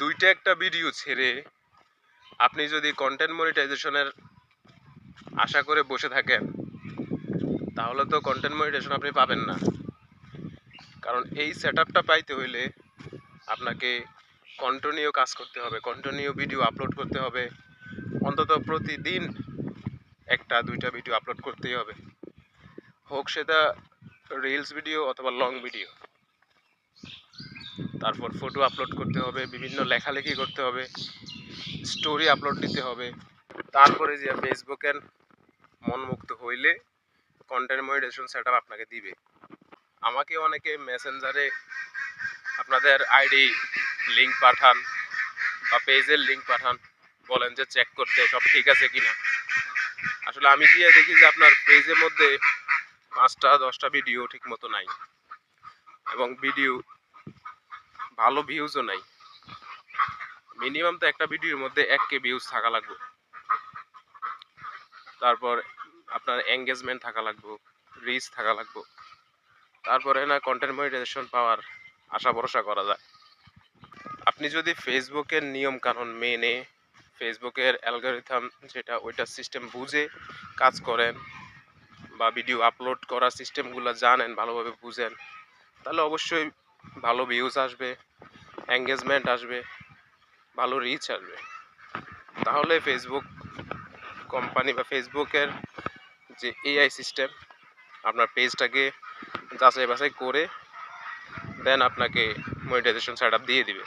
দুইটা একটা ভিডিও ছেড়ে আপনি যদি কন্টেন্ট মনিটাইজেশনের আশা করে বসে থাকেন, তাহলে তো কন্টেন্ট মনিটাইজেশন আপনি পাবেন না। কারণ এই সেটআপটা পাইতে হইলে আপনাকে কন্টিনিউ কাজ করতে হবে, কন্টিনিউ ভিডিও আপলোড করতে হবে, অন্তত প্রতিদিন একটা দুইটা ভিডিও আপলোড করতেই হবে, হোক সেটা রিলস ভিডিও অথবা লং ভিডিও। তারপর ফটো আপলোড করতে হবে, বিভিন্ন লেখালেখি করতে হবে, স্টোরি আপলোড দিতে হবে। তারপরে যে ফেসবুকের মনমুক্ত হইলে কন্টেন্ট মনিটাইজেশন সেটআপ আপনাকে দিবে। আমাকে অনেকে মেসেঞ্জারে আপনাদের আইডি লিঙ্ক পাঠান বা পেজের লিঙ্ক পাঠান, বলেন যে চেক করতে সব ঠিক আছে কিনা। আসলে আমি গিয়ে দেখি যে আপনার পেজের মধ্যে 5টা-10টা ভিডিও ঠিক মতো নাই, এবং ভিডিও ভালো ভিউজও নাই। মিনিমাম তো একটা ভিডিওর মধ্যে 1K ভিউজ থাকা লাগবে, তারপর আপনার এঙ্গেজমেন্ট থাকা লাগবে, রিচ থাকা লাগবে, তারপরে না কন্টেন্ট মনিটাইজেশন পাওয়ার আশা ভরসা করা যায়। আপনি যদি ফেসবুকের নিয়ম কানুন মেনে, ফেসবুকের অ্যালগরিথম যেটা ওইটা সিস্টেম বুঝে কাজ করেন, বা ভিডিও আপলোড করার সিস্টেমগুলো জানেন, ভালোভাবে বুঝেন, তাহলে অবশ্যই ভালো ভিউজ আসবে, এঙ্গেজমেন্ট আসবে, ভালো রিচ আসবে। তাহলে ফেসবুক কোম্পানি বা ফেসবুকের যে এআই সিস্টেম আপনার পেজটাকে যাচাই বাছাই করে দেন আপনাকে মনিটাইজেশন সেটআপ দিয়ে দিবে।